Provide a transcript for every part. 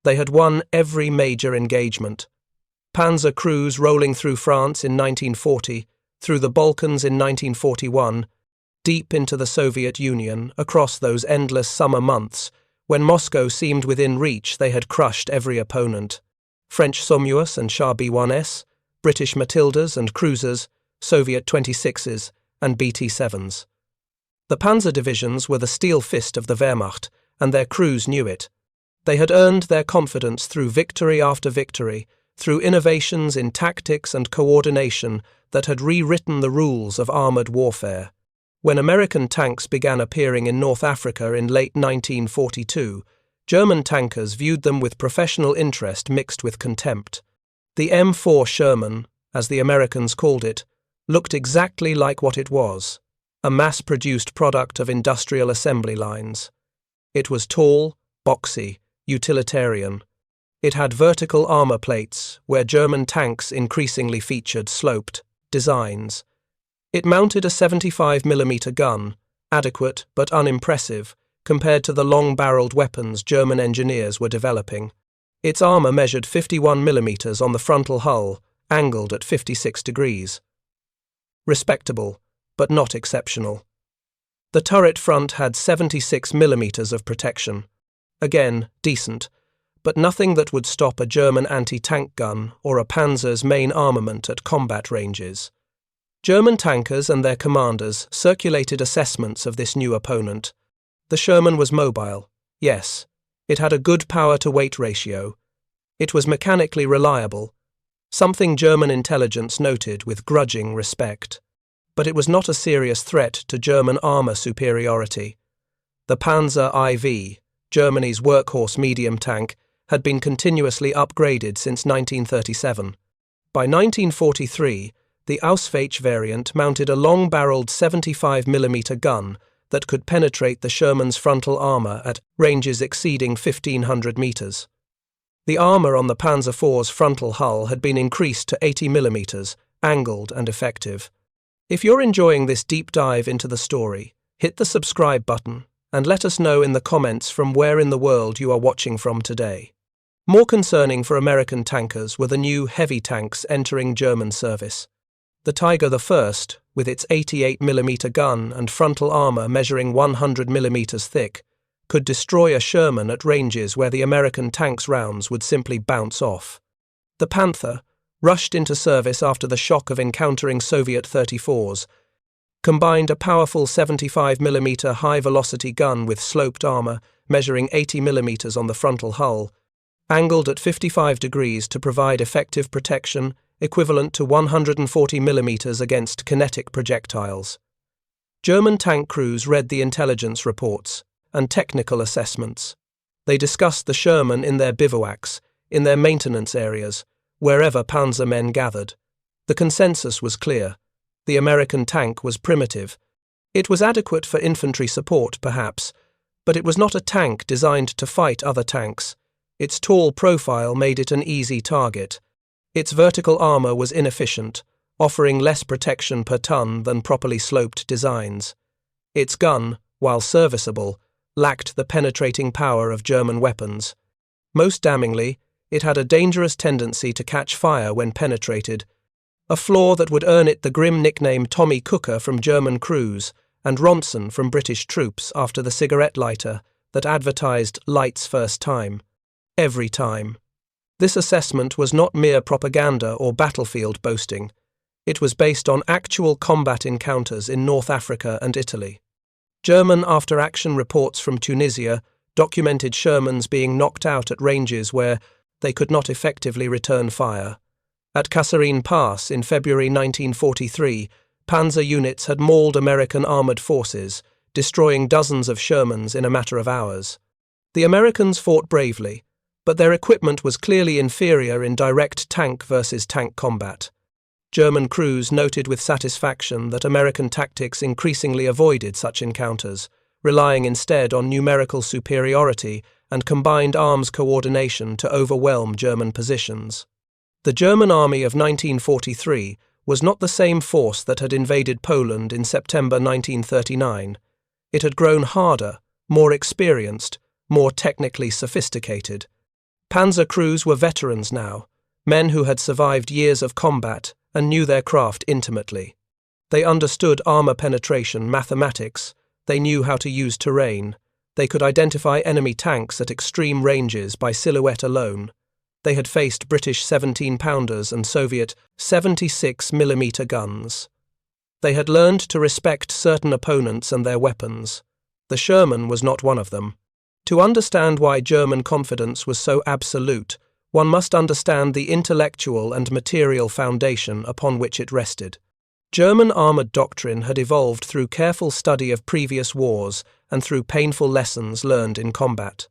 They had won every major engagement. Panzer crews rolling through France in 1940, through the Balkans in 1941, deep into the Soviet Union, across those endless summer months, when Moscow seemed within reach, they had crushed every opponent. French Somuas and Char B1S, British Matildas and cruisers, Soviet 26s and BT-7s. The Panzer divisions were the steel fist of the Wehrmacht, and their crews knew it. They had earned their confidence through victory after victory, through innovations in tactics and coordination that had rewritten the rules of armoured warfare. When American tanks began appearing in North Africa in late 1942, German tankers viewed them with professional interest mixed with contempt. The M4 Sherman, as the Americans called it, looked exactly like what it was, a mass-produced product of industrial assembly lines. It was tall, boxy, utilitarian. It had vertical armour plates, where German tanks increasingly featured sloped designs. It mounted a 75mm gun, adequate but unimpressive, compared to the long-barreled weapons German engineers were developing. Its armour measured 51mm on the frontal hull, angled at 56 degrees. Respectable, but not exceptional. The turret front had 76mm of protection. Again, decent, but nothing that would stop a German anti-tank gun or a Panzer's main armament at combat ranges. German tankers and their commanders circulated assessments of this new opponent. The Sherman was mobile, yes. It had a good power-to-weight ratio. It was mechanically reliable, something German intelligence noted with grudging respect. But it was not a serious threat to German armour superiority. The Panzer IV, Germany's workhorse medium tank, had been continuously upgraded since 1937. By 1943, the Ausweich variant mounted a long-barreled 75mm gun that could penetrate the Sherman's frontal armour at ranges exceeding 1,500 metres. The armour on the Panzer IV's frontal hull had been increased to 80mm, angled and effective. If you're enjoying this deep dive into the story, hit the subscribe button and let us know in the comments from where in the world you are watching from today. More concerning for American tankers were the new heavy tanks entering German service. The Tiger I, with its 88mm gun and frontal armour measuring 100mm thick, could destroy a Sherman at ranges where the American tank's rounds would simply bounce off. The Panther, rushed into service after the shock of encountering Soviet 34s, combined a powerful 75mm high-velocity gun with sloped armour measuring 80mm on the frontal hull, angled at 55 degrees to provide effective protection equivalent to 140mm against kinetic projectiles. German tank crews read the intelligence reports and technical assessments. They discussed the Sherman in their bivouacs, in their maintenance areas, wherever Panzer men gathered. The consensus was clear. The American tank was primitive. It was adequate for infantry support, perhaps, but it was not a tank designed to fight other tanks. Its tall profile made it an easy target. Its vertical armour was inefficient, offering less protection per ton than properly sloped designs. Its gun, while serviceable, lacked the penetrating power of German weapons. Most damningly, it had a dangerous tendency to catch fire when penetrated, a flaw that would earn it the grim nickname Tommy Cooker from German crews and Ronson from British troops after the cigarette lighter that advertised light's first time. Every time. This assessment was not mere propaganda or battlefield boasting. It was based on actual combat encounters in North Africa and Italy. German after-action reports from Tunisia documented Shermans being knocked out at ranges where they could not effectively return fire. At Kasserine Pass in February 1943, Panzer units had mauled American armoured forces, destroying dozens of Shermans in a matter of hours. The Americans fought bravely, but their equipment was clearly inferior in direct tank versus tank combat. German crews noted with satisfaction that American tactics increasingly avoided such encounters, relying instead on numerical superiority and combined arms coordination to overwhelm German positions. The German army of 1943 was not the same force that had invaded Poland in September 1939. It had grown harder, more experienced, more technically sophisticated. Panzer crews were veterans now, men who had survived years of combat and knew their craft intimately. They understood armor penetration, mathematics, they knew how to use terrain, they could identify enemy tanks at extreme ranges by silhouette alone. They had faced British 17-pounders and Soviet 76mm guns. They had learned to respect certain opponents and their weapons. The Sherman was not one of them. To understand why German confidence was so absolute, one must understand the intellectual and material foundation upon which it rested. German armoured doctrine had evolved through careful study of previous wars and through painful lessons learned in combat.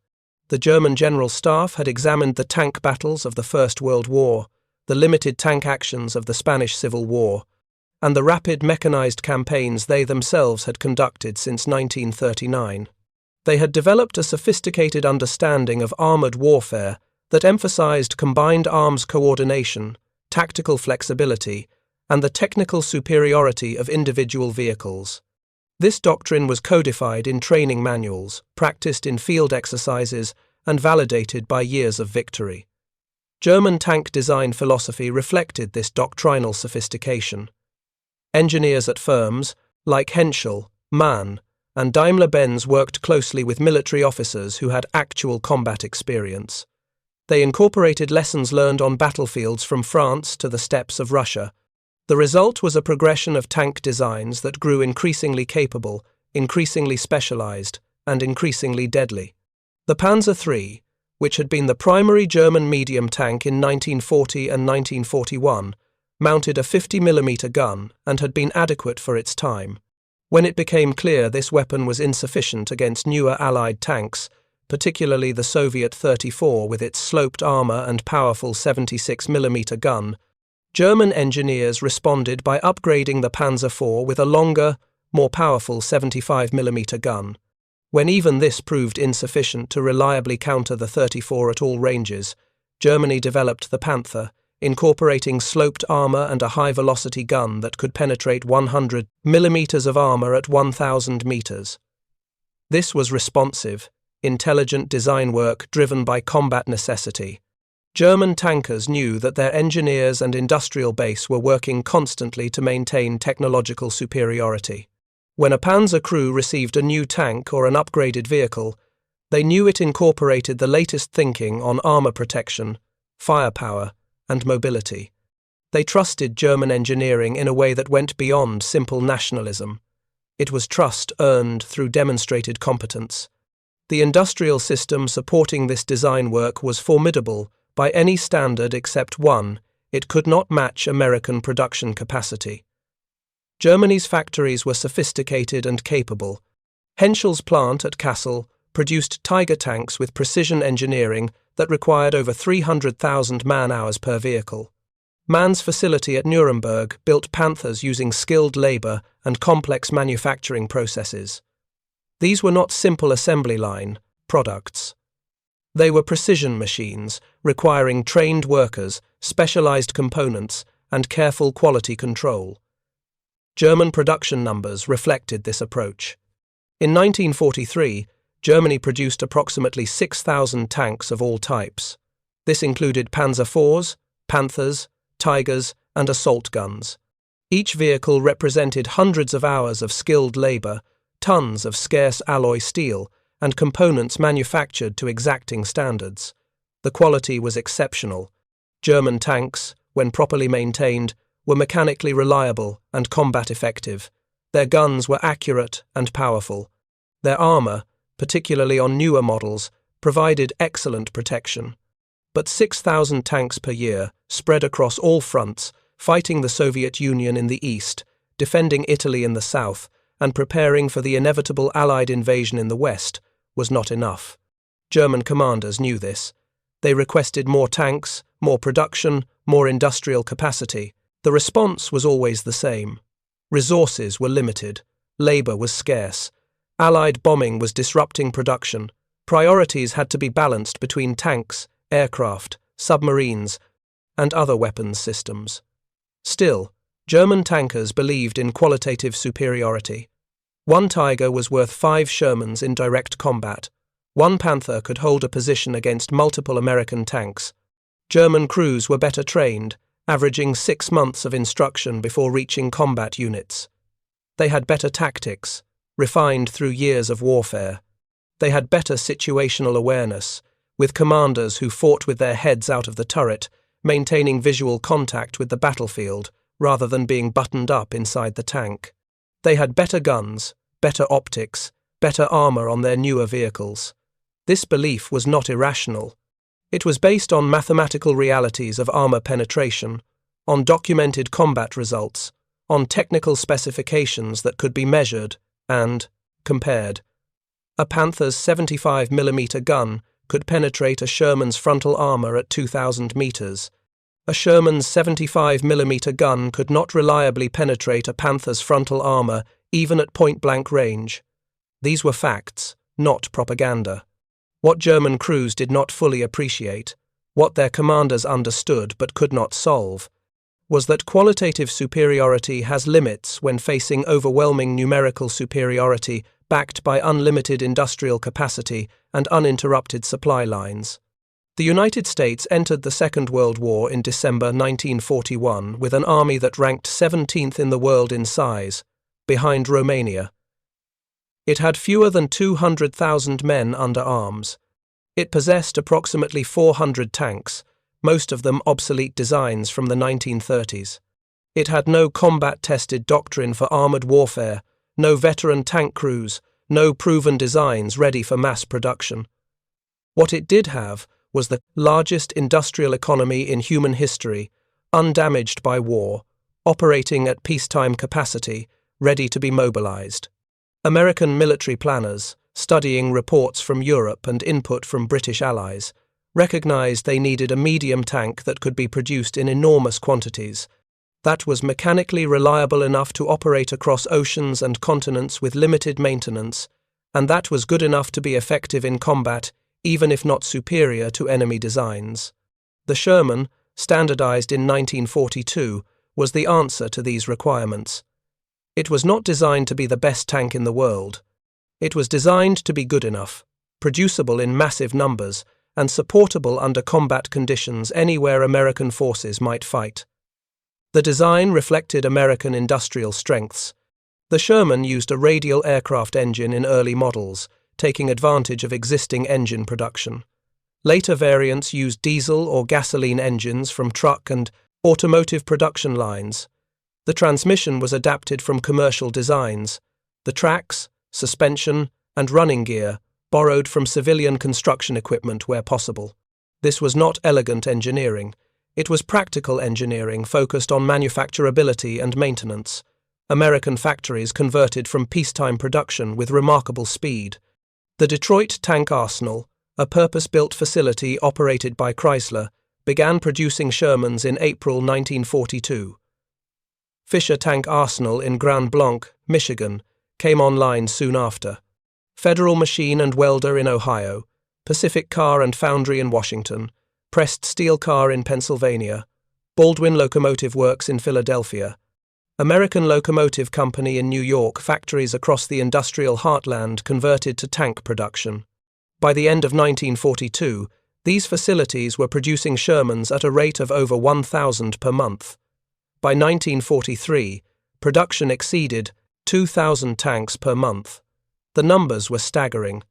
The German General Staff had examined the tank battles of the First World War, the limited tank actions of the Spanish Civil War, and the rapid mechanized campaigns they themselves had conducted since 1939. They had developed a sophisticated understanding of armoured warfare that emphasized combined arms coordination, tactical flexibility, and the technical superiority of individual vehicles. This doctrine was codified in training manuals, practiced in field exercises, and validated by years of victory. German tank design philosophy reflected this doctrinal sophistication. Engineers at firms like Henschel, Mann, and Daimler-Benz worked closely with military officers who had actual combat experience. They incorporated lessons learned on battlefields from France to the steppes of Russia. The result was a progression of tank designs that grew increasingly capable, increasingly specialized, and increasingly deadly. The Panzer III, which had been the primary German medium tank in 1940 and 1941, mounted a 50mm gun and had been adequate for its time. When it became clear this weapon was insufficient against newer Allied tanks, particularly the Soviet 34 with its sloped armor and powerful 76mm gun, German engineers responded by upgrading the Panzer IV with a longer, more powerful 75mm gun. When even this proved insufficient to reliably counter the 34 at all ranges, Germany developed the Panther, incorporating sloped armor and a high-velocity gun that could penetrate 100mm of armor at 1,000 meters. This was responsive, intelligent design work driven by combat necessity. German tankers knew that their engineers and industrial base were working constantly to maintain technological superiority. When a Panzer crew received a new tank or an upgraded vehicle, they knew it incorporated the latest thinking on armor protection, firepower, and mobility. They trusted German engineering in a way that went beyond simple nationalism. It was trust earned through demonstrated competence. The industrial system supporting this design work was formidable by any standard except one: it could not match American production capacity. Germany's factories were sophisticated and capable. Henschel's plant at Kassel produced Tiger tanks with precision engineering that required over 300,000 man-hours per vehicle. Mann's facility at Nuremberg built Panthers using skilled labor and complex manufacturing processes. These were not simple assembly line products. They were precision machines, requiring trained workers, specialized components, and careful quality control. German production numbers reflected this approach. In 1943, Germany produced approximately 6,000 tanks of all types. This included Panzer IVs, Panthers, Tigers, and assault guns. Each vehicle represented hundreds of hours of skilled labor, tons of scarce alloy steel, and components manufactured to exacting standards. The quality was exceptional. German tanks, when properly maintained, were mechanically reliable and combat effective. Their guns were accurate and powerful. Their armor, particularly on newer models, provided excellent protection. But 6,000 tanks per year, spread across all fronts, fighting the Soviet Union in the east, defending Italy in the south, and preparing for the inevitable Allied invasion in the west, was not enough. German commanders knew this. They requested more tanks, more production, more industrial capacity. The response was always the same. Resources were limited. Labor was scarce. Allied bombing was disrupting production. Priorities had to be balanced between tanks, aircraft, submarines, and other weapons systems. Still, German tankers believed in qualitative superiority. One Tiger was worth 5 Shermans in direct combat. One Panther could hold a position against multiple American tanks. German crews were better trained, averaging 6 months of instruction before reaching combat units. They had better tactics, refined through years of warfare. They had better situational awareness, with commanders who fought with their heads out of the turret, maintaining visual contact with the battlefield rather than being buttoned up inside the tank. They had better guns, better optics, better armor on their newer vehicles. This belief was not irrational. It was based on mathematical realities of armor penetration, on documented combat results, on technical specifications that could be measured and compared. A Panther's 75mm gun could penetrate a Sherman's frontal armor at 2,000 meters. A Sherman's 75mm gun could not reliably penetrate a Panther's frontal armor even at point-blank range. These were facts, not propaganda. What German crews did not fully appreciate, what their commanders understood but could not solve, was that qualitative superiority has limits when facing overwhelming numerical superiority backed by unlimited industrial capacity and uninterrupted supply lines. The United States entered the Second World War in December 1941 with an army that ranked 17th in the world in size, behind Romania. It had fewer than 200,000 men under arms. It possessed approximately 400 tanks, most of them obsolete designs from the 1930s. It had no combat-tested doctrine for armored warfare, no veteran tank crews, no proven designs ready for mass production. What it did have was the largest industrial economy in human history, undamaged by war, operating at peacetime capacity, ready to be mobilized. American military planners, studying reports from Europe and input from British allies, recognized they needed a medium tank that could be produced in enormous quantities, that was mechanically reliable enough to operate across oceans and continents with limited maintenance, and that was good enough to be effective in combat, even if not superior to enemy designs. The Sherman, standardized in 1942, was the answer to these requirements. It was not designed to be the best tank in the world. It was designed to be good enough, producible in massive numbers, and supportable under combat conditions anywhere American forces might fight. The design reflected American industrial strengths. The Sherman used a radial aircraft engine in early models, taking advantage of existing engine production. Later variants used diesel or gasoline engines from truck and automotive production lines. The transmission was adapted from commercial designs. The tracks, suspension, and running gear borrowed from civilian construction equipment where possible. This was not elegant engineering. It was practical engineering focused on manufacturability and maintenance. American factories converted from peacetime production with remarkable speed. The Detroit Tank Arsenal, a purpose-built facility operated by Chrysler, began producing Shermans in April 1942. Fisher Tank Arsenal in Grand Blanc, Michigan, came online soon after. Federal Machine and Welder in Ohio, Pacific Car and Foundry in Washington, Pressed Steel Car in Pennsylvania, Baldwin Locomotive Works in Philadelphia, American Locomotive Company in New York, factories across the industrial heartland converted to tank production. By the end of 1942, these facilities were producing Shermans at a rate of over 1,000 per month. By 1943, production exceeded 2,000 tanks per month. The numbers were staggering.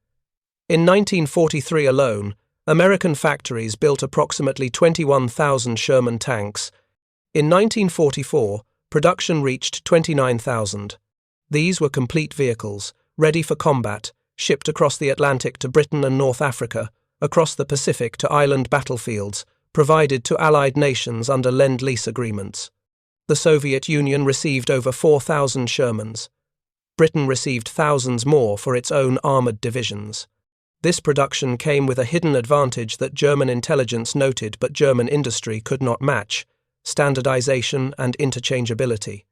In 1943 alone, American factories built approximately 21,000 Sherman tanks. In 1944, production reached 29,000. These were complete vehicles, ready for combat, shipped across the Atlantic to Britain and North Africa, across the Pacific to island battlefields, provided to Allied nations under Lend-Lease agreements. The Soviet Union received over 4,000 Shermans. Britain received thousands more for its own armoured divisions. This production came with a hidden advantage that German intelligence noted but German industry could not match: standardization and interchangeability.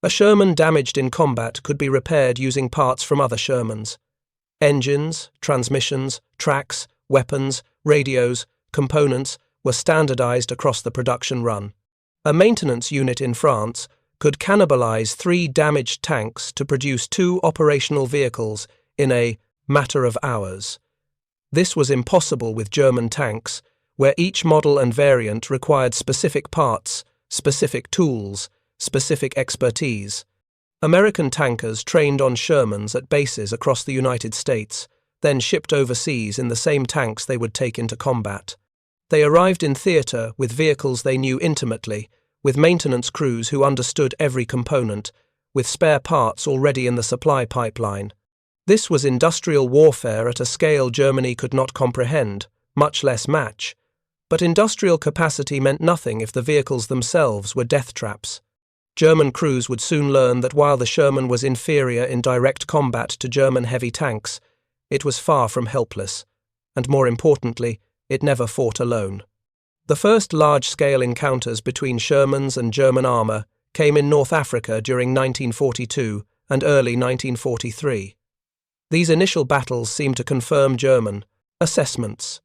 A Sherman damaged in combat could be repaired using parts from other Shermans. Engines, transmissions, tracks, weapons, radios, components were standardized across the production run. A maintenance unit in France could cannibalize 3 damaged tanks to produce 2 operational vehicles in a matter of hours. This was impossible with German tanks, where each model and variant required specific parts, specific tools, specific expertise. American tankers trained on Shermans at bases across the United States, then shipped overseas in the same tanks they would take into combat. They arrived in theatre with vehicles they knew intimately, with maintenance crews who understood every component, with spare parts already in the supply pipeline. This was industrial warfare at a scale Germany could not comprehend, much less match. But industrial capacity meant nothing if the vehicles themselves were death traps. German crews would soon learn that while the Sherman was inferior in direct combat to German heavy tanks, it was far from helpless, and more importantly, it never fought alone. The first large-scale encounters between Shermans and German armour came in North Africa during 1942 and early 1943. These initial battles seemed to confirm German assessments.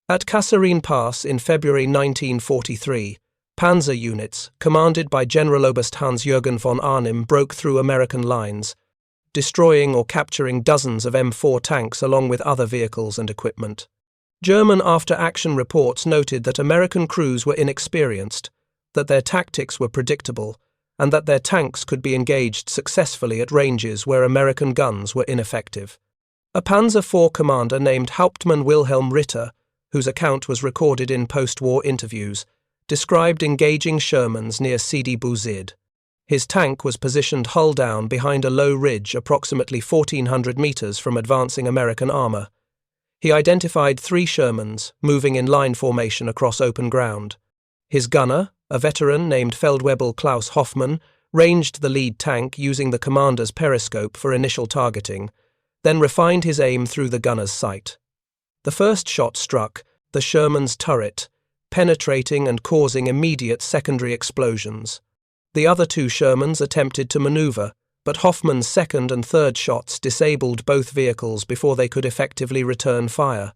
At Kasserine Pass in February 1943, Panzer units, commanded by Generaloberst Hans-Jürgen von Arnim, broke through American lines, destroying or capturing dozens of M4 tanks along with other vehicles and equipment. German after-action reports noted that American crews were inexperienced, that their tactics were predictable, and that their tanks could be engaged successfully at ranges where American guns were ineffective. A Panzer IV commander named Hauptmann Wilhelm Ritter, whose account was recorded in post-war interviews, described engaging Shermans near Sidi Bouzid. His tank was positioned hull down behind a low ridge approximately 1,400 meters from advancing American armor. He identified 3 Shermans moving in line formation across open ground. His gunner, a veteran named Feldwebel Klaus Hoffmann, ranged the lead tank using the commander's periscope for initial targeting, then refined his aim through the gunner's sight. The first shot struck the Sherman's turret, penetrating and causing immediate secondary explosions. The other 2 Shermans attempted to maneuver, but Hoffmann's second and third shots disabled both vehicles before they could effectively return fire.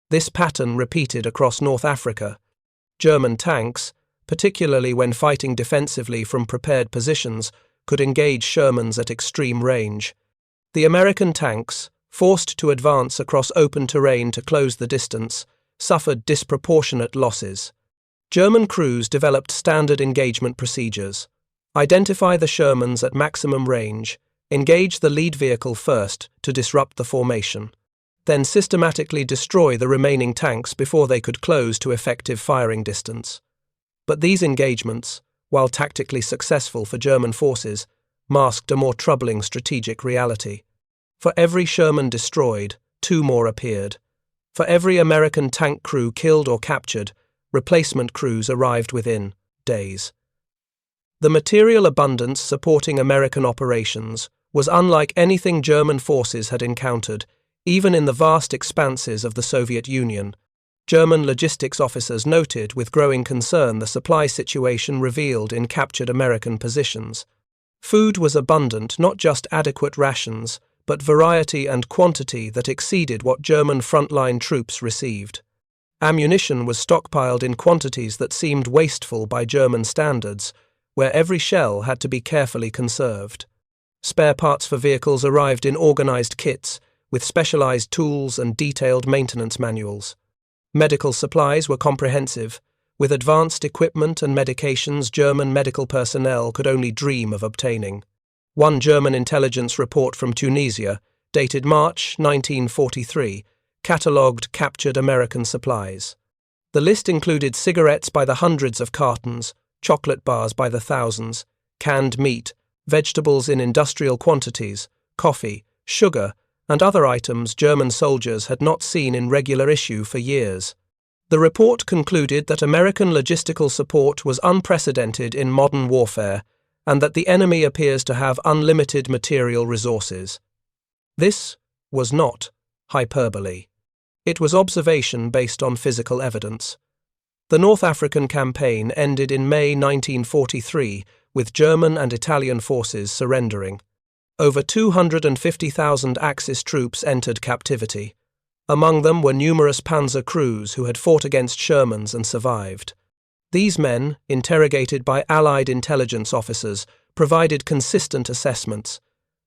This pattern repeated across North Africa. German tanks, particularly when fighting defensively from prepared positions, could engage Shermans at extreme range. The American tanks, forced to advance across open terrain to close the distance, suffered disproportionate losses. German crews developed standard engagement procedures. Identify the Shermans at maximum range, engage the lead vehicle first to disrupt the formation, then systematically destroy the remaining tanks before they could close to effective firing distance. But these engagements, while tactically successful for German forces, masked a more troubling strategic reality. For every Sherman destroyed, 2 more appeared. For every American tank crew killed or captured, replacement crews arrived within days. The material abundance supporting American operations was unlike anything German forces had encountered, even in the vast expanses of the Soviet Union. German logistics officers noted with growing concern the supply situation revealed in captured American positions. Food was abundant, not just adequate rations, but variety and quantity that exceeded what German frontline troops received. Ammunition was stockpiled in quantities that seemed wasteful by German standards, where every shell had to be carefully conserved. Spare parts for vehicles arrived in organized kits, with specialized tools and detailed maintenance manuals. Medical supplies were comprehensive, with advanced equipment and medications German medical personnel could only dream of obtaining. One German intelligence report from Tunisia, dated March 1943, catalogued captured American supplies. The list included cigarettes by the hundreds of cartons, chocolate bars by the thousands, canned meat, vegetables in industrial quantities, coffee, sugar, and other items German soldiers had not seen in regular issue for years. The report concluded that American logistical support was unprecedented in modern warfare, and that the enemy appears to have unlimited material resources. This was not hyperbole. It was observation based on physical evidence. The North African campaign ended in May 1943 with German and Italian forces surrendering. Over 250,000 Axis troops entered captivity. Among them were numerous Panzer crews who had fought against Shermans and survived. These men, interrogated by Allied intelligence officers, provided consistent assessments.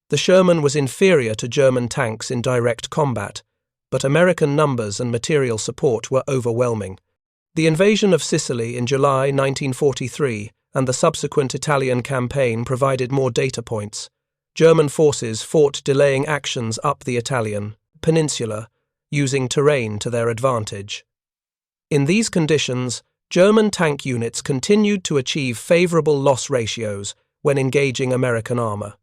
The Sherman was inferior to German tanks in direct combat, but American numbers and material support were overwhelming. The invasion of Sicily in July 1943 and the subsequent Italian campaign provided more data points. German forces fought delaying actions up the Italian peninsula, using terrain to their advantage. In these conditions, German tank units continued to achieve favorable loss ratios when engaging American armor.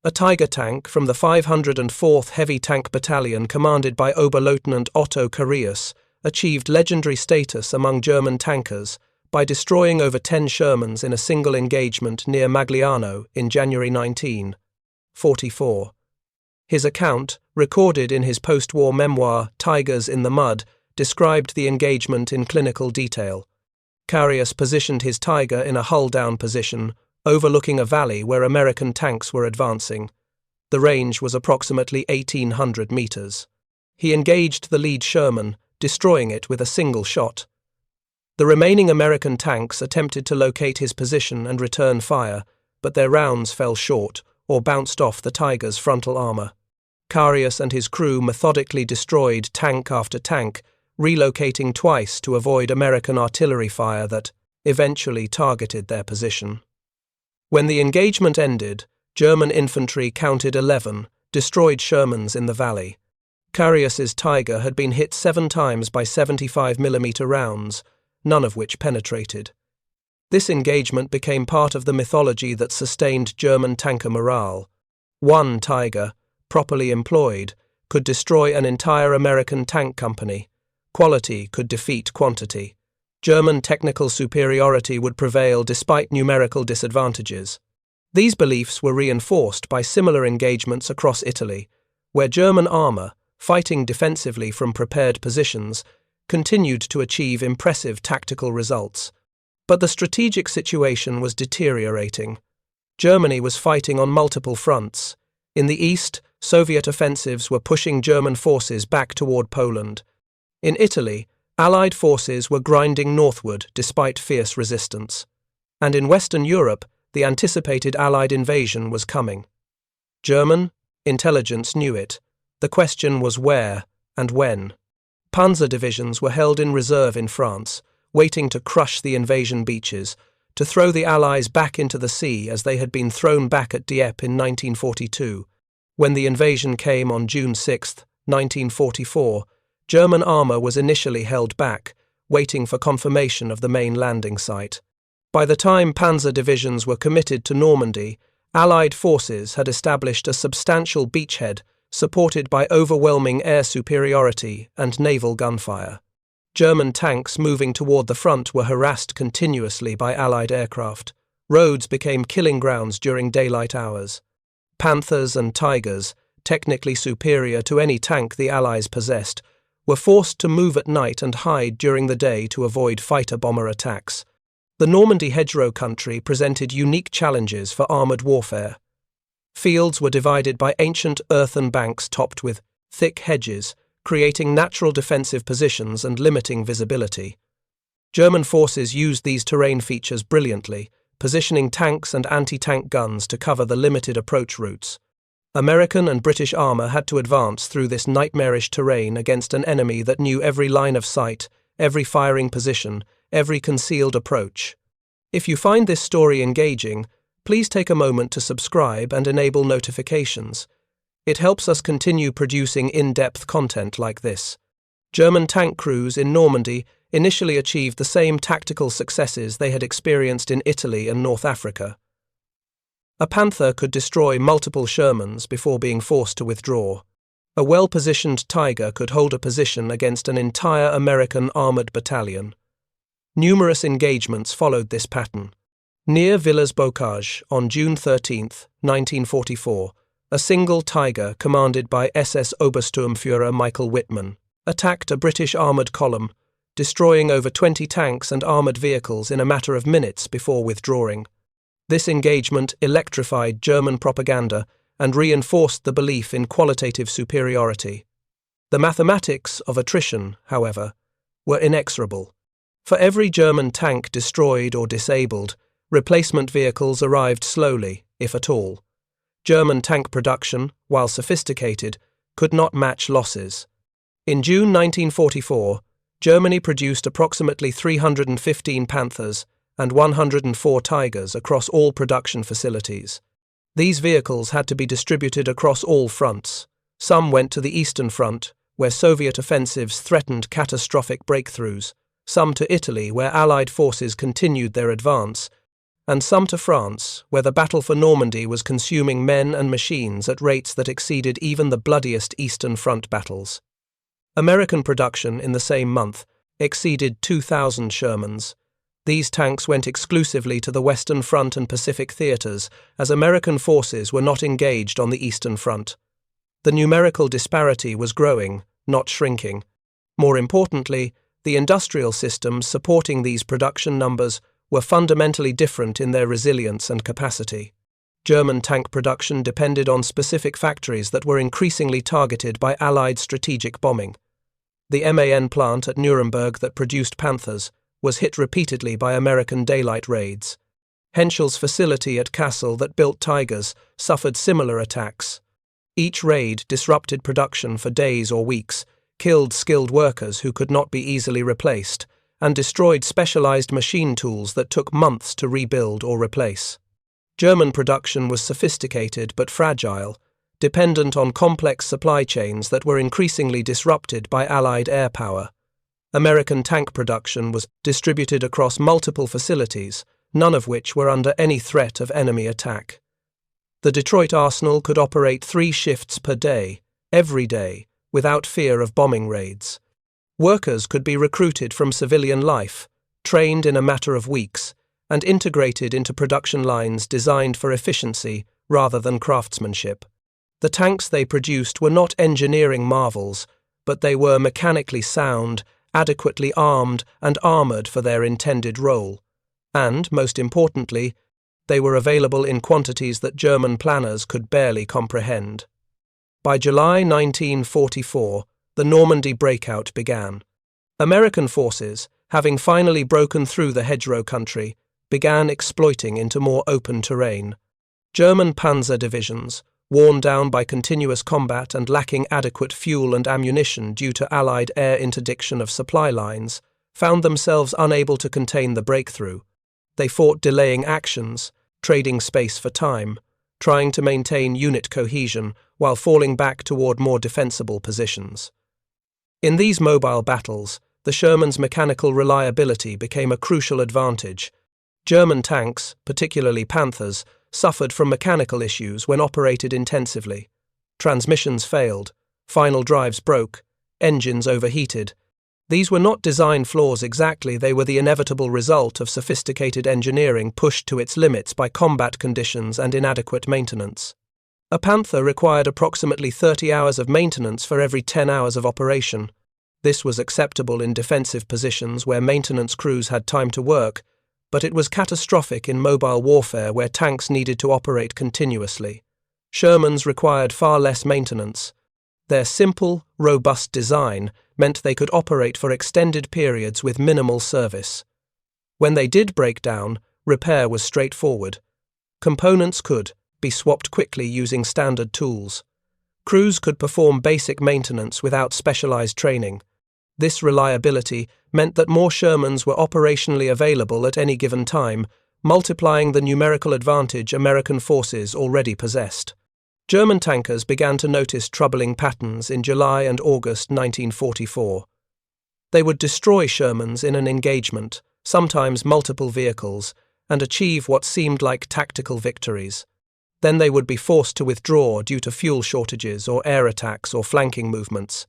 A Tiger tank from the 504th Heavy Tank Battalion commanded by Oberleutnant Otto Carius achieved legendary status among German tankers by destroying over 10 Shermans in a single engagement near Magliano in January 1944. His account, recorded in his post-war memoir Tigers in the Mud, described the engagement in clinical detail. Carius positioned his Tiger in a hull-down position, overlooking a valley where American tanks were advancing. The range was approximately 1,800 meters. He engaged the lead Sherman, destroying it with a single shot. The remaining American tanks attempted to locate his position and return fire, but their rounds fell short or bounced off the Tiger's frontal armor. Carius and his crew methodically destroyed tank after tank, relocating twice to avoid American artillery fire that eventually targeted their position. When the engagement ended, German infantry counted 11 destroyed Shermans in the valley. Carius's Tiger had been hit 7 times by 75mm rounds, none of which penetrated. This engagement became part of the mythology that sustained German tanker morale. One Tiger, properly employed, could destroy an entire American tank company. Quality could defeat quantity. German technical superiority would prevail despite numerical disadvantages. These beliefs were reinforced by similar engagements across Italy, where German armor, fighting defensively from prepared positions, continued to achieve impressive tactical results. But the strategic situation was deteriorating. Germany was fighting on multiple fronts. In the east, Soviet offensives were pushing German forces back toward Poland. In Italy, Allied forces were grinding northward despite fierce resistance. And in Western Europe, the anticipated Allied invasion was coming. German intelligence knew it. The question was where and when. Panzer divisions were held in reserve in France, waiting to crush the invasion beaches, to throw the Allies back into the sea as they had been thrown back at Dieppe in 1942. When the invasion came on June 6, 1944, German armor was initially held back, waiting for confirmation of the main landing site. By the time Panzer divisions were committed to Normandy, Allied forces had established a substantial beachhead supported by overwhelming air superiority and naval gunfire. German tanks moving toward the front were harassed continuously by Allied aircraft. Roads became killing grounds during daylight hours. Panthers and Tigers, technically superior to any tank the Allies possessed, were forced to move at night and hide during the day to avoid fighter-bomber attacks. The Normandy hedgerow country presented unique challenges for armoured warfare. Fields were divided by ancient earthen banks topped with thick hedges, creating natural defensive positions and limiting visibility. German forces used these terrain features brilliantly, positioning tanks and anti-tank guns to cover the limited approach routes. American and British armour had to advance through this nightmarish terrain against an enemy that knew every line of sight, every firing position, every concealed approach. If you find this story engaging, please take a moment to subscribe and enable notifications. It helps us continue producing in-depth content like this. German tank crews in Normandy initially achieved the same tactical successes they had experienced in Italy and North Africa. A Panther could destroy multiple Shermans before being forced to withdraw. A well-positioned Tiger could hold a position against an entire American armoured battalion. Numerous engagements followed this pattern. Near Villers-Bocage, on June 13, 1944, a single Tiger commanded by SS Obersturmführer Michael Wittmann attacked a British armoured column, destroying over 20 tanks and armoured vehicles in a matter of minutes before withdrawing. This engagement electrified German propaganda and reinforced the belief in qualitative superiority. The mathematics of attrition, however, were inexorable. For every German tank destroyed or disabled, replacement vehicles arrived slowly, if at all. German tank production, while sophisticated, could not match losses. In June 1944, Germany produced approximately 315 Panthers and 104 Tigers across all production facilities. These vehicles had to be distributed across all fronts. Some went to the Eastern Front, where Soviet offensives threatened catastrophic breakthroughs, some to Italy, where Allied forces continued their advance, and some to France, where the battle for Normandy was consuming men and machines at rates that exceeded even the bloodiest Eastern Front battles. American production in the same month exceeded 2,000 Shermans. These tanks went exclusively to the Western Front and Pacific theaters, as American forces were not engaged on the Eastern Front. The numerical disparity was growing, not shrinking. More importantly, the industrial systems supporting these production numbers were fundamentally different in their resilience and capacity. German tank production depended on specific factories that were increasingly targeted by Allied strategic bombing. The MAN plant at Nuremberg that produced Panthers was hit repeatedly by American daylight raids. Henschel's facility at Kassel that built Tigers suffered similar attacks. Each raid disrupted production for days or weeks, killed skilled workers who could not be easily replaced, and destroyed specialized machine tools that took months to rebuild or replace. German production was sophisticated but fragile, dependent on complex supply chains that were increasingly disrupted by Allied air power. American tank production was distributed across multiple facilities, none of which were under any threat of enemy attack. The Detroit arsenal could operate 3 shifts per day, every day, without fear of bombing raids. Workers could be recruited from civilian life, trained in a matter of weeks, and integrated into production lines designed for efficiency rather than craftsmanship. The tanks they produced were not engineering marvels, but they were mechanically sound, adequately armed and armored for their intended role. And, most importantly, they were available in quantities that German planners could barely comprehend. By July 1944, the Normandy breakout began. American forces, having finally broken through the hedgerow country, began exploiting into more open terrain. German Panzer divisions, worn down by continuous combat and lacking adequate fuel and ammunition due to Allied air interdiction of supply lines, found themselves unable to contain the breakthrough. They fought delaying actions, trading space for time, trying to maintain unit cohesion while falling back toward more defensible positions. In these mobile battles, the Sherman's mechanical reliability became a crucial advantage. German tanks, particularly Panthers, suffered from mechanical issues when operated intensively. Transmissions failed, final drives broke, engines overheated. These were not design flaws exactly, they were the inevitable result of sophisticated engineering pushed to its limits by combat conditions and inadequate maintenance. A Panther required approximately 30 hours of maintenance for every 10 hours of operation. This was acceptable in defensive positions where maintenance crews had time to work, but it was catastrophic in mobile warfare where tanks needed to operate continuously. Shermans required far less maintenance. Their simple, robust design meant they could operate for extended periods with minimal service. When they did break down, repair was straightforward. Components could be swapped quickly using standard tools. Crews could perform basic maintenance without specialized training. This reliability meant that more Shermans were operationally available at any given time, multiplying the numerical advantage American forces already possessed. German tankers began to notice troubling patterns in July and August 1944. They would destroy Shermans in an engagement, sometimes multiple vehicles, and achieve what seemed like tactical victories. Then they would be forced to withdraw due to fuel shortages or air attacks or flanking movements.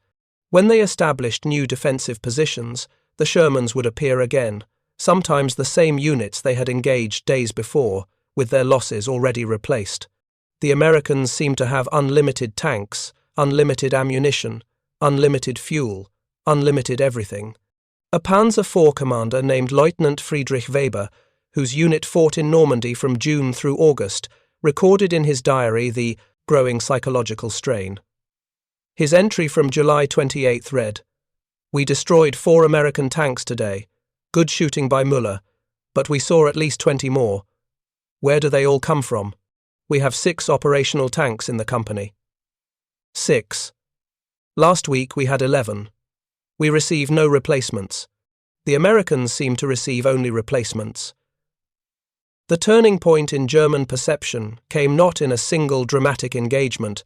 When they established new defensive positions, the Shermans would appear again, sometimes the same units they had engaged days before, with their losses already replaced. The Americans seemed to have unlimited tanks, unlimited ammunition, unlimited fuel, unlimited everything. A Panzer IV commander named Lieutenant Friedrich Weber, whose unit fought in Normandy from June through August, recorded in his diary the growing psychological strain. His entry from July 28 read, "We destroyed 4 American tanks today. Good shooting by Müller, but we saw at least 20 more. Where do they all come from? We have 6 operational tanks in the company." 6. Last week we had 11. We receive no replacements. The Americans seem to receive only replacements. The turning point in German perception came not in a single dramatic engagement,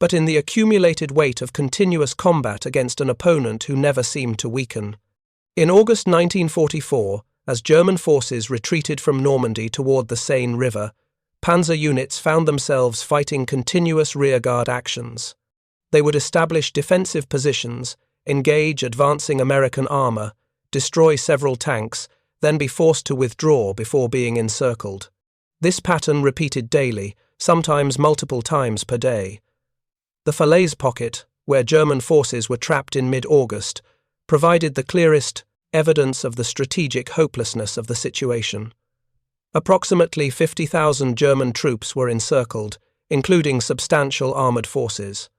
but in the accumulated weight of continuous combat against an opponent who never seemed to weaken. In August 1944, as German forces retreated from Normandy toward the Seine River, Panzer units found themselves fighting continuous rearguard actions. They would establish defensive positions, engage advancing American armor, destroy several tanks, then be forced to withdraw before being encircled. This pattern repeated daily, sometimes multiple times per day. The Falaise pocket, where German forces were trapped in mid-August, provided the clearest evidence of the strategic hopelessness of the situation. Approximately 50,000 German troops were encircled, including substantial armored forces.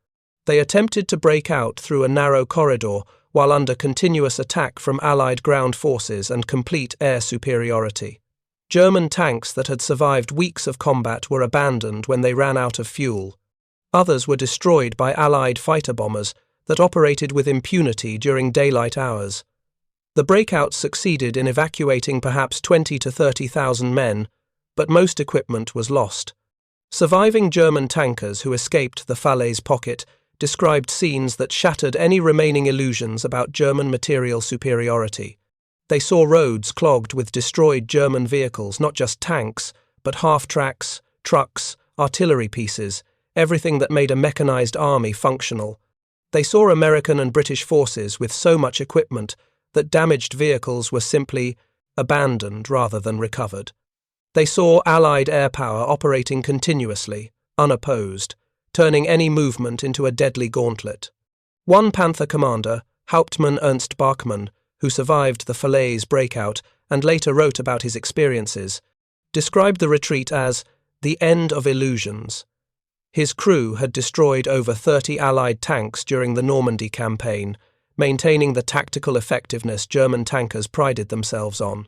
They attempted to break out through a narrow corridor while under continuous attack from Allied ground forces and complete air superiority. German tanks that had survived weeks of combat were abandoned when they ran out of fuel. Others were destroyed by Allied fighter bombers that operated with impunity during daylight hours. The breakout succeeded in evacuating perhaps 20 to 30,000 men, but most equipment was lost. Surviving German tankers who escaped the Falaise pocket described scenes that shattered any remaining illusions about German material superiority. They saw roads clogged with destroyed German vehicles, not just tanks, but half-tracks, trucks, artillery pieces, everything that made a mechanized army functional. They saw American and British forces with so much equipment that damaged vehicles were simply abandoned rather than recovered. They saw Allied air power operating continuously, unopposed, turning any movement into a deadly gauntlet. One Panther commander, Hauptmann Ernst Bachmann, who survived the Falaise breakout and later wrote about his experiences, described the retreat as the end of illusions. His crew had destroyed over 30 Allied tanks during the Normandy campaign, maintaining the tactical effectiveness German tankers prided themselves on.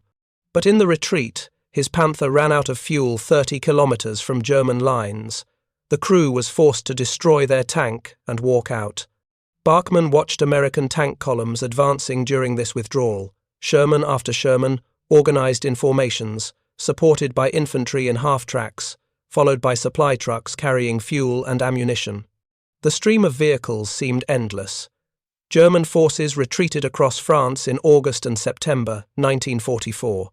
But in the retreat, his Panther ran out of fuel 30 kilometers from German lines. The crew was forced to destroy their tank and walk out. Bachmann watched American tank columns advancing during this withdrawal, Sherman after Sherman, organized in formations, supported by infantry in half-tracks, followed by supply trucks carrying fuel and ammunition. The stream of vehicles seemed endless. German forces retreated across France in August and September 1944.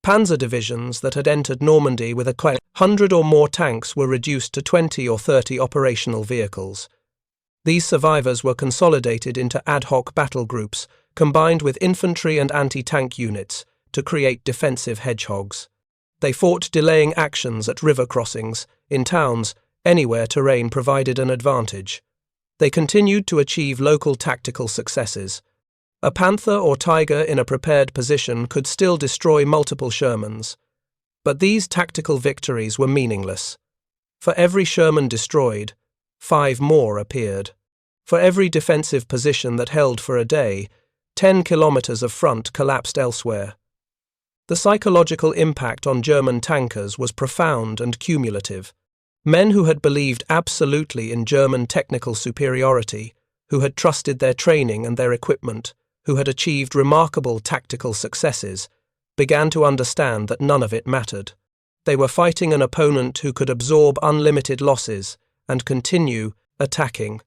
Panzer divisions that had entered Normandy with 100 or more tanks were reduced to 20 or 30 operational vehicles. These survivors were consolidated into ad hoc battle groups, combined with infantry and anti-tank units, to create defensive hedgehogs. They fought delaying actions at river crossings, in towns, anywhere terrain provided an advantage. They continued to achieve local tactical successes. A Panther or Tiger in a prepared position could still destroy multiple Shermans. But these tactical victories were meaningless. For every Sherman destroyed, 5 more appeared. For every defensive position that held for a day, 10 kilometers of front collapsed elsewhere. The psychological impact on German tankers was profound and cumulative. Men who had believed absolutely in German technical superiority, who had trusted their training and their equipment, who had achieved remarkable tactical successes, began to understand that none of it mattered. They were fighting an opponent who could absorb unlimited losses and continue attacking.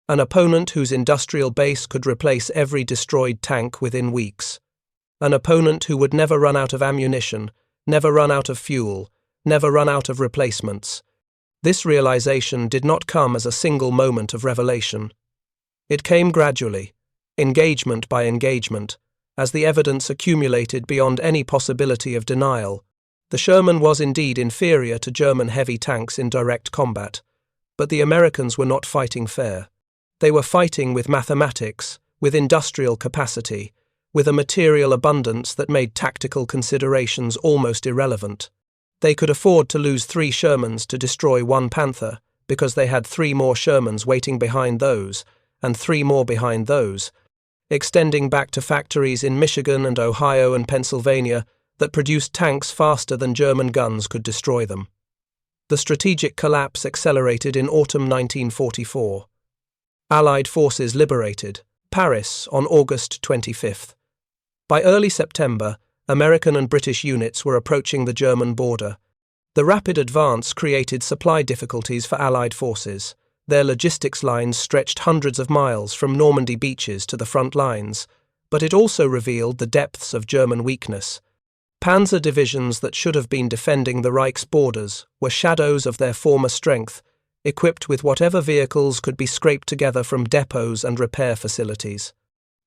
An opponent whose industrial base could replace every destroyed tank within weeks. An opponent who would never run out of ammunition, never run out of fuel, never run out of replacements. This realization did not come as a single moment of revelation. It came gradually, engagement by engagement, as the evidence accumulated beyond any possibility of denial. The Sherman was indeed inferior to German heavy tanks in direct combat, but the Americans were not fighting fair. They were fighting with mathematics, with industrial capacity, with a material abundance that made tactical considerations almost irrelevant. They could afford to lose 3 Shermans to destroy 1 Panther, because they had 3 more Shermans waiting behind those, and 3 more behind those, extending back to factories in Michigan and Ohio and Pennsylvania that produced tanks faster than German guns could destroy them. The strategic collapse accelerated in autumn 1944. Allied forces liberated Paris on August 25th. By early September, American and British units were approaching the German border. The rapid advance created supply difficulties for Allied forces. Their logistics lines stretched hundreds of miles from Normandy beaches to the front lines, but it also revealed the depths of German weakness. Panzer divisions that should have been defending the Reich's borders were shadows of their former strength, equipped with whatever vehicles could be scraped together from depots and repair facilities.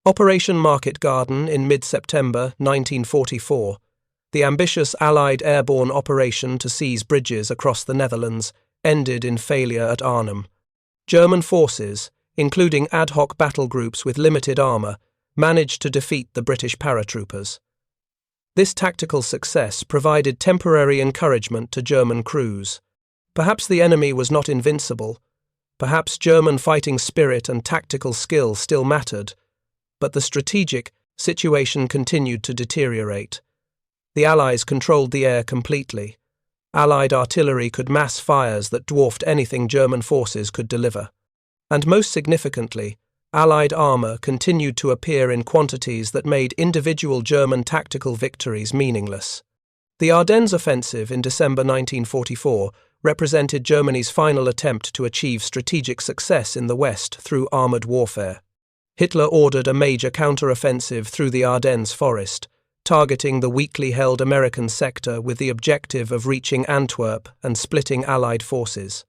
Operation Market Garden in mid-September 1944, the ambitious Allied airborne operation to seize bridges across the Netherlands, ended in failure at Arnhem. German forces, including ad hoc battle groups with limited armour, managed to defeat the British paratroopers. This tactical success provided temporary encouragement to German crews. Perhaps the enemy was not invincible. Perhaps German fighting spirit and tactical skill still mattered, but the strategic situation continued to deteriorate. The Allies controlled the air completely. Allied artillery could mass fires that dwarfed anything German forces could deliver. And most significantly, Allied armour continued to appear in quantities that made individual German tactical victories meaningless. The Ardennes offensive in December 1944 represented Germany's final attempt to achieve strategic success in the West through armoured warfare. Hitler ordered a major counter-offensive through the Ardennes forest, targeting the weakly held American sector with the objective of reaching Antwerp and splitting Allied forces.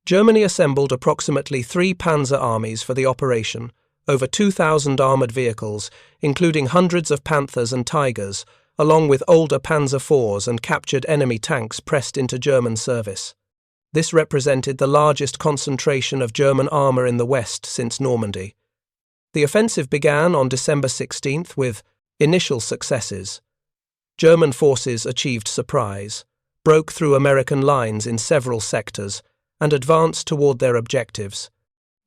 Germany assembled approximately 3 Panzer armies for the operation, over 2,000 armoured vehicles, including hundreds of Panthers and Tigers, along with older Panzer IVs and captured enemy tanks pressed into German service. This represented the largest concentration of German armour in the West since Normandy. The offensive began on December 16th with initial successes. German forces achieved surprise, broke through American lines in several sectors, and advanced toward their objectives.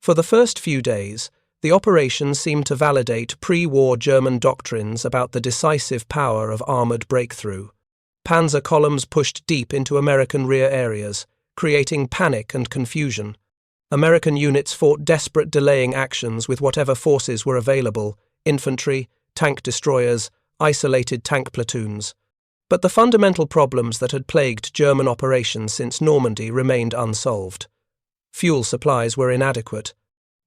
For the first few days, the operation seemed to validate pre-war German doctrines about the decisive power of armoured breakthrough. Panzer columns pushed deep into American rear areas, creating panic and confusion. American units fought desperate delaying actions with whatever forces were available: infantry, tank destroyers, isolated tank platoons. But the fundamental problems that had plagued German operations since Normandy remained unsolved. Fuel supplies were inadequate.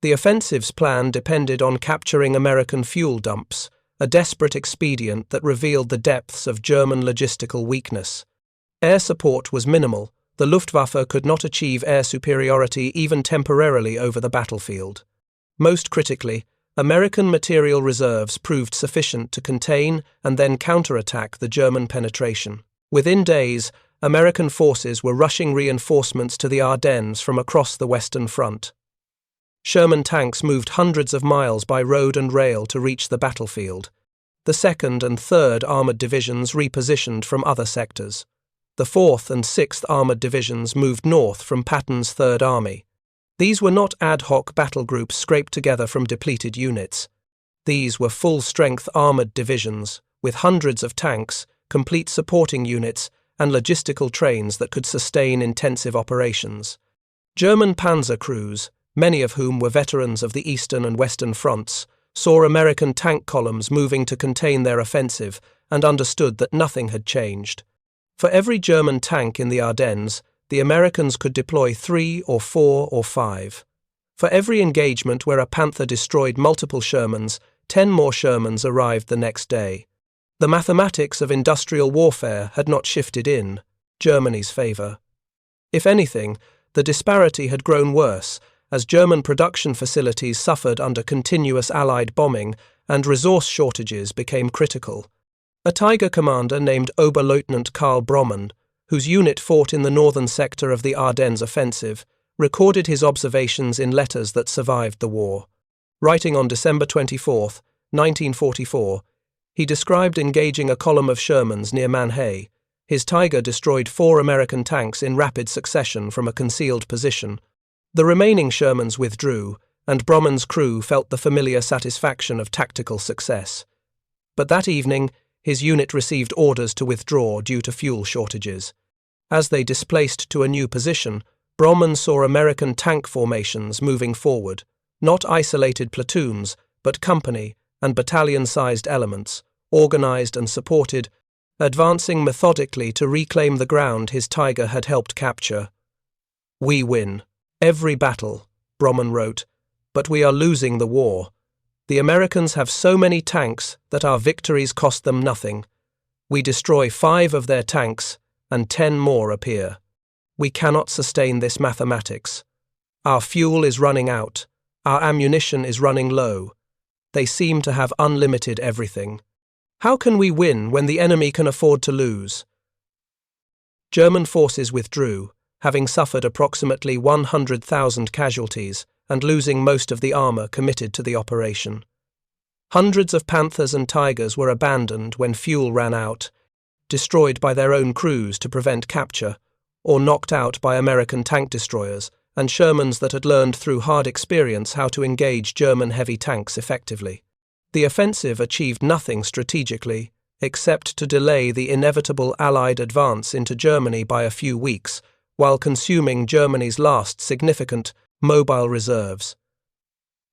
The offensive's plan depended on capturing American fuel dumps, a desperate expedient that revealed the depths of German logistical weakness. Air support was minimal. The Luftwaffe could not achieve air superiority even temporarily over the battlefield. Most critically, American material reserves proved sufficient to contain and then counterattack the German penetration. Within days, American forces were rushing reinforcements to the Ardennes from across the Western Front. Sherman tanks moved hundreds of miles by road and rail to reach the battlefield. The 2nd and 3rd Armoured Divisions repositioned from other sectors. The 4th and 6th Armoured Divisions moved north from Patton's 3rd Army. These were not ad hoc battle groups scraped together from depleted units. These were full-strength armoured divisions, with hundreds of tanks, complete supporting units, and logistical trains that could sustain intensive operations. German Panzer crews, many of whom were veterans of the Eastern and Western fronts, saw American tank columns moving to contain their offensive and understood that nothing had changed. For every German tank in the Ardennes, the Americans could deploy 3 or 4 or 5. For every engagement where a Panther destroyed multiple Shermans, 10 more Shermans arrived the next day. The mathematics of industrial warfare had not shifted in Germany's favour. If anything, the disparity had grown worse, as German production facilities suffered under continuous Allied bombing and resource shortages became critical. A Tiger commander named Oberleutnant Karl Brommen, whose unit fought in the northern sector of the Ardennes offensive, recorded his observations in letters that survived the war. Writing on December 24, 1944, he described engaging a column of Shermans near Mannheim. His Tiger destroyed 4 American tanks in rapid succession from a concealed position. The remaining Shermans withdrew, and Brommen's crew felt the familiar satisfaction of tactical success. But that evening, his unit received orders to withdraw due to fuel shortages. As they displaced to a new position, Brommen saw American tank formations moving forward, not isolated platoons, but company and battalion-sized elements, organized and supported, advancing methodically to reclaim the ground his Tiger had helped capture. "We win every battle," Bromman wrote, "but we are losing the war. The Americans have so many tanks that our victories cost them nothing. We destroy 5 of their tanks, and 10 more appear. We cannot sustain this mathematics. Our fuel is running out. Our ammunition is running low. They seem to have unlimited everything. How can we win when the enemy can afford to lose?" German forces withdrew, having suffered approximately 100,000 casualties and losing most of the armor committed to the operation. Hundreds of Panthers and Tigers were abandoned when fuel ran out, destroyed by their own crews to prevent capture, or knocked out by American tank destroyers and Shermans that had learned through hard experience how to engage German heavy tanks effectively. The offensive achieved nothing strategically, except to delay the inevitable Allied advance into Germany by a few weeks, while consuming Germany's last significant mobile reserves.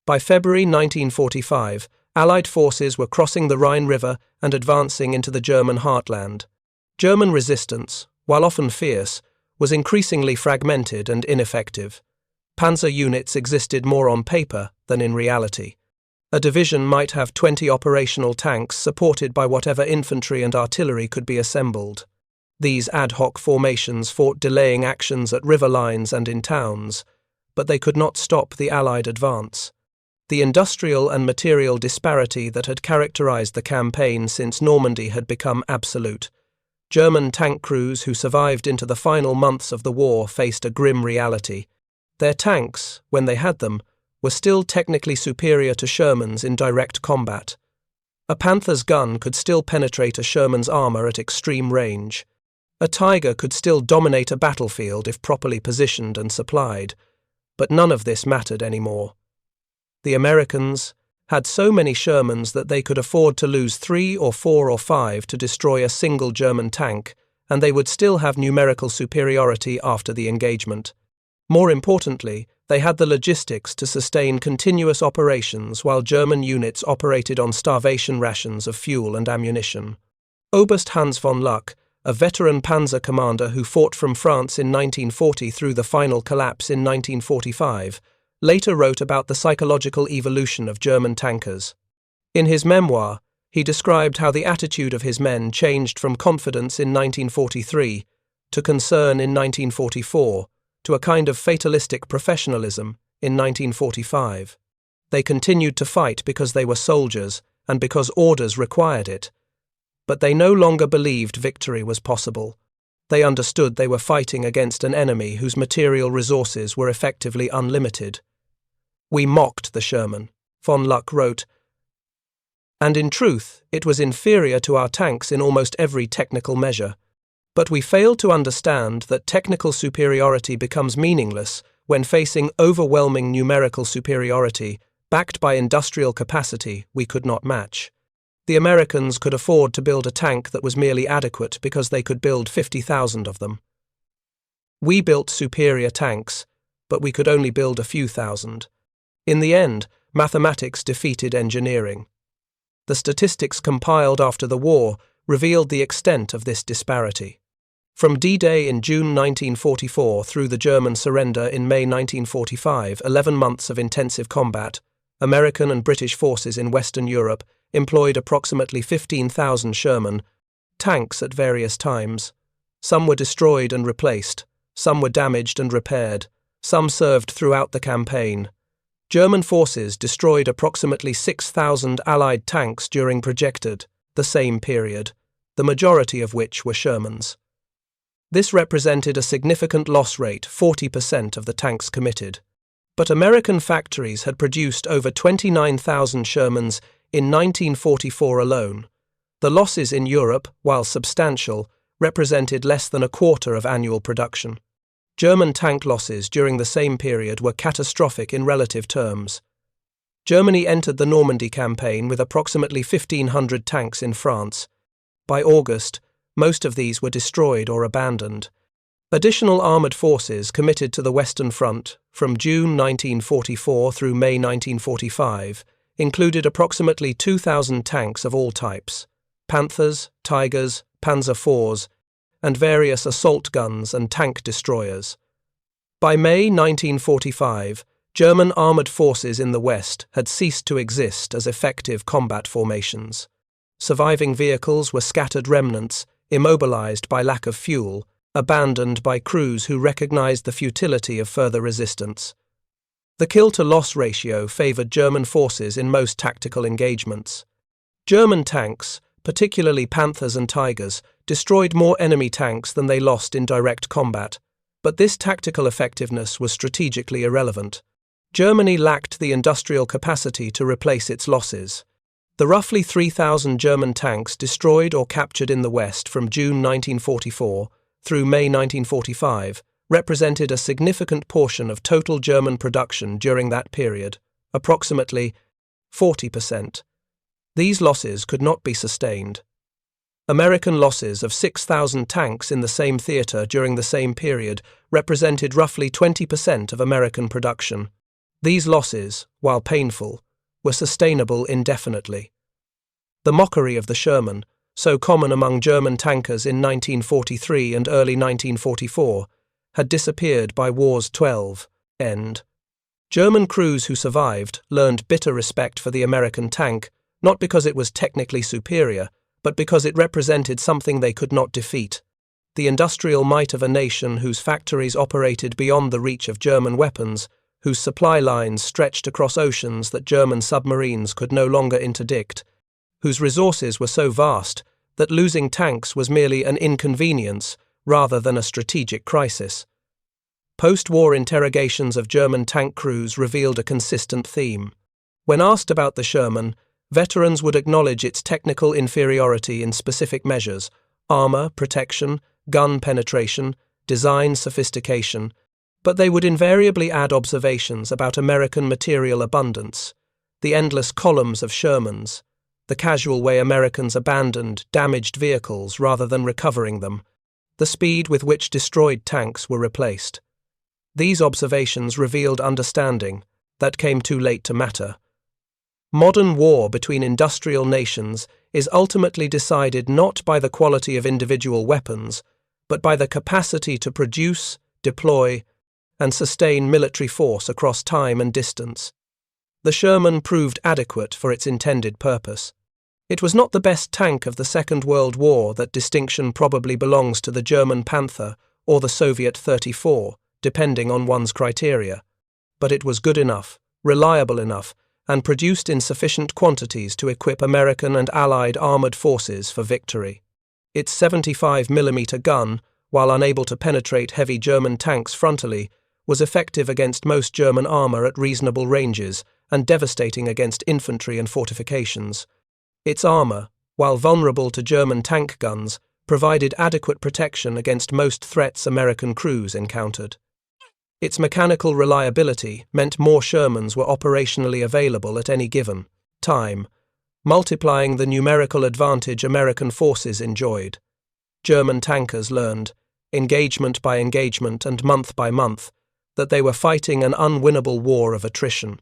By February 1945, Allied forces were crossing the Rhine River and advancing into the German heartland. German resistance, while often fierce, was increasingly fragmented and ineffective. Panzer units existed more on paper than in reality. A division might have 20 operational tanks supported by whatever infantry and artillery could be assembled. These ad hoc formations fought delaying actions at river lines and in towns, but they could not stop the Allied advance. The industrial and material disparity that had characterized the campaign since Normandy had become absolute. German tank crews who survived into the final months of the war faced a grim reality. Their tanks, when they had them, were still technically superior to Shermans in direct combat. A Panther's gun could still penetrate a Sherman's armor at extreme range. A Tiger could still dominate a battlefield if properly positioned and supplied, but none of this mattered anymore. The Americans had so many Shermans that they could afford to lose 3 or 4 or 5 to destroy a single German tank, and they would still have numerical superiority after the engagement. More importantly, they had the logistics to sustain continuous operations while German units operated on starvation rations of fuel and ammunition. Oberst Hans von Luck, a veteran Panzer commander who fought from France in 1940 through the final collapse in 1945, later wrote about the psychological evolution of German tankers. In his memoir, he described how the attitude of his men changed from confidence in 1943 to concern in 1944 to a kind of fatalistic professionalism in 1945. They continued to fight because they were soldiers and because orders required it, but they no longer believed victory was possible. They understood they were fighting against an enemy whose material resources were effectively unlimited. "We mocked the Sherman," von Luck wrote, "and in truth it was inferior to our tanks in almost every technical measure. But we failed to understand that technical superiority becomes meaningless when facing overwhelming numerical superiority backed by industrial capacity we could not match. The Americans could afford to build a tank that was merely adequate because they could build 50,000 of them. We built superior tanks, but we could only build a few thousand. In the end, mathematics defeated engineering. The statistics compiled after the war revealed the extent of this disparity. From D-Day in June 1944 through the German surrender in May 1945, 11 months of intensive combat, American and British forces in Western Europe employed approximately 15,000 Sherman tanks at various times. Some were destroyed and replaced, some were damaged and repaired, some served throughout the campaign. German forces destroyed approximately 6,000 Allied tanks during projected the same period, the majority of which were Shermans. This represented a significant loss rate, 40% of the tanks committed. But American factories had produced over 29,000 Shermans in 1944 alone. The losses in Europe, while substantial, represented less than a quarter of annual production. German tank losses during the same period were catastrophic in relative terms. Germany entered the Normandy campaign with approximately 1,500 tanks in France. By August, most of these were destroyed or abandoned. Additional armoured forces committed to the Western Front from June 1944 through May 1945 included approximately 2,000 tanks of all types, Panthers, Tigers, Panzer IVs, and various assault guns and tank destroyers. By May 1945, German armoured forces in the West had ceased to exist as effective combat formations. Surviving vehicles were scattered remnants, immobilized by lack of fuel, abandoned by crews who recognized the futility of further resistance. The kill-to-loss ratio favored German forces in most tactical engagements. German tanks, particularly Panthers and Tigers, destroyed more enemy tanks than they lost in direct combat, but this tactical effectiveness was strategically irrelevant. Germany lacked the industrial capacity to replace its losses. The roughly 3,000 German tanks destroyed or captured in the West from June 1944 through May 1945 represented a significant portion of total German production during that period, approximately 40%. These losses could not be sustained. American losses of 6,000 tanks in the same theatre during the same period represented roughly 20% of American production. These losses, while painful, were sustainable indefinitely. The mockery of the Sherman, so common among German tankers in 1943 and early 1944, had disappeared by war's 12th end. German crews who survived learned bitter respect for the American tank, not because it was technically superior, but because it represented something they could not defeat: the industrial might of a nation whose factories operated beyond the reach of German weapons, whose supply lines stretched across oceans that German submarines could no longer interdict, whose resources were so vast that losing tanks was merely an inconvenience rather than a strategic crisis. Post-war interrogations of German tank crews revealed a consistent theme. When asked about the Sherman, veterans would acknowledge its technical inferiority in specific measures: armor, protection, gun penetration, design sophistication, but they would invariably add observations about American material abundance, the endless columns of Shermans, the casual way Americans abandoned damaged vehicles rather than recovering them, the speed with which destroyed tanks were replaced. These observations revealed understanding that came too late to matter. Modern war between industrial nations is ultimately decided not by the quality of individual weapons, but by the capacity to produce, deploy, and sustain military force across time and distance. The Sherman proved adequate for its intended purpose. It was not the best tank of the Second World War. That distinction probably belongs to the German Panther or the Soviet 34, depending on one's criteria. But it was good enough, reliable enough, and produced in sufficient quantities to equip American and Allied armoured forces for victory. Its 75mm gun, while unable to penetrate heavy German tanks frontally, was effective against most German armour at reasonable ranges and devastating against infantry and fortifications. Its armour, while vulnerable to German tank guns, provided adequate protection against most threats American crews encountered. Its mechanical reliability meant more Shermans were operationally available at any given time, multiplying the numerical advantage American forces enjoyed. German tankers learned, engagement by engagement and month by month, that they were fighting an unwinnable war of attrition.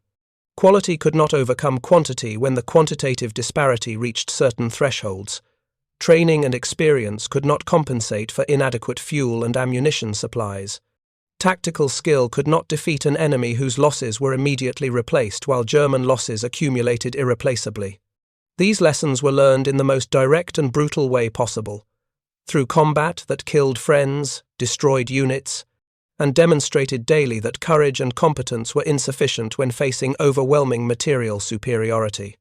Quality could not overcome quantity when the quantitative disparity reached certain thresholds. Training and experience could not compensate for inadequate fuel and ammunition supplies. Tactical skill could not defeat an enemy whose losses were immediately replaced while German losses accumulated irreplaceably. These lessons were learned in the most direct and brutal way possible, through combat that killed friends, destroyed units, and demonstrated daily that courage and competence were insufficient when facing overwhelming material superiority.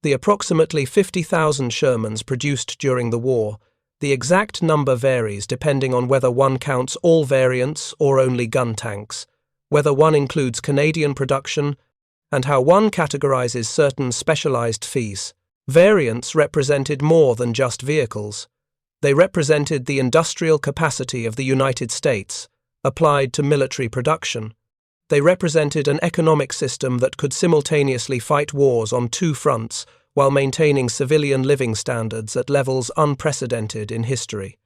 The approximately 50,000 Shermans produced during the war, the exact number varies depending on whether one counts all variants or only gun tanks, whether one includes Canadian production, and how one categorizes certain specialized fees. Variants represented more than just vehicles. They represented the industrial capacity of the United States, applied to military production. They represented an economic system that could simultaneously fight wars on two fronts while maintaining civilian living standards at levels unprecedented in history.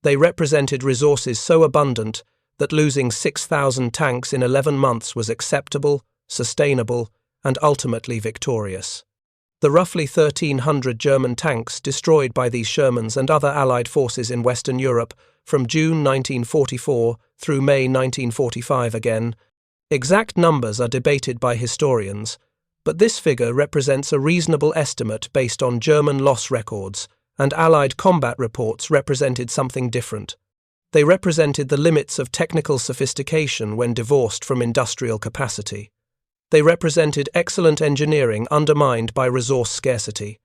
They represented resources so abundant that losing 6,000 tanks in 11 months was acceptable, sustainable, and ultimately victorious. The roughly 1,300 German tanks destroyed by these Shermans and other Allied forces in Western Europe from June 1944 through May 1945 again. Exact numbers are debated by historians, but this figure represents a reasonable estimate based on German loss records, and Allied combat reports represented something different. They represented the limits of technical sophistication when divorced from industrial capacity. They represented excellent engineering undermined by resource scarcity.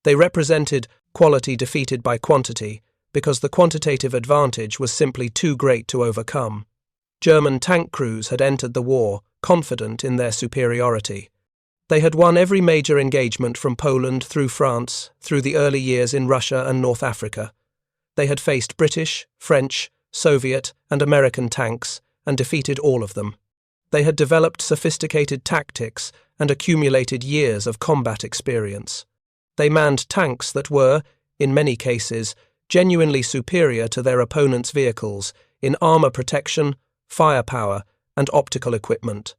They represented quality defeated by quantity because the quantitative advantage was simply too great to overcome. German tank crews had entered the war confident in their superiority. They had won every major engagement from Poland through France, through the early years in Russia and North Africa. They had faced British, French, Soviet, and American tanks and defeated all of them. They had developed sophisticated tactics and accumulated years of combat experience. They manned tanks that were, in many cases, genuinely superior to their opponents' vehicles in armor protection, firepower, and optical equipment.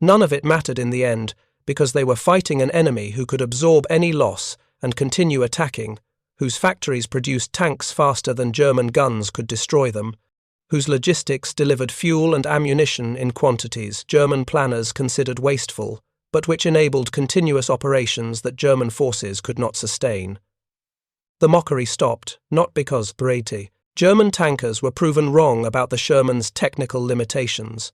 None of it mattered in the end because they were fighting an enemy who could absorb any loss and continue attacking, whose factories produced tanks faster than German guns could destroy them, whose logistics delivered fuel and ammunition in quantities German planners considered wasteful, but which enabled continuous operations that German forces could not sustain. The mockery stopped, not because German tankers were proven wrong about the Shermans' technical limitations.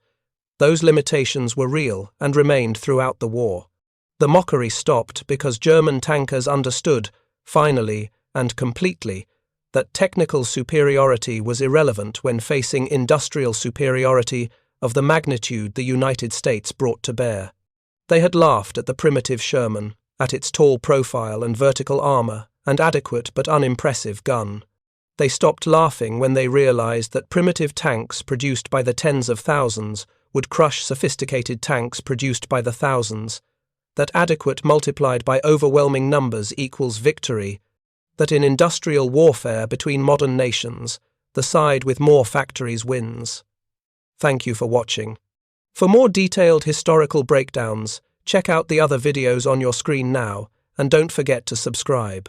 Those limitations were real and remained throughout the war. The mockery stopped because German tankers understood, finally and completely, that technical superiority was irrelevant when facing industrial superiority of the magnitude the United States brought to bear. They had laughed at the primitive Sherman, at its tall profile and vertical armor and adequate but unimpressive gun. They stopped laughing when they realized that primitive tanks produced by the tens of thousands would crush sophisticated tanks produced by the thousands, that adequate multiplied by overwhelming numbers equals victory, that in industrial warfare between modern nations, the side with more factories wins. Thank you for watching. For more detailed historical breakdowns, check out the other videos on your screen now, and don't forget to subscribe.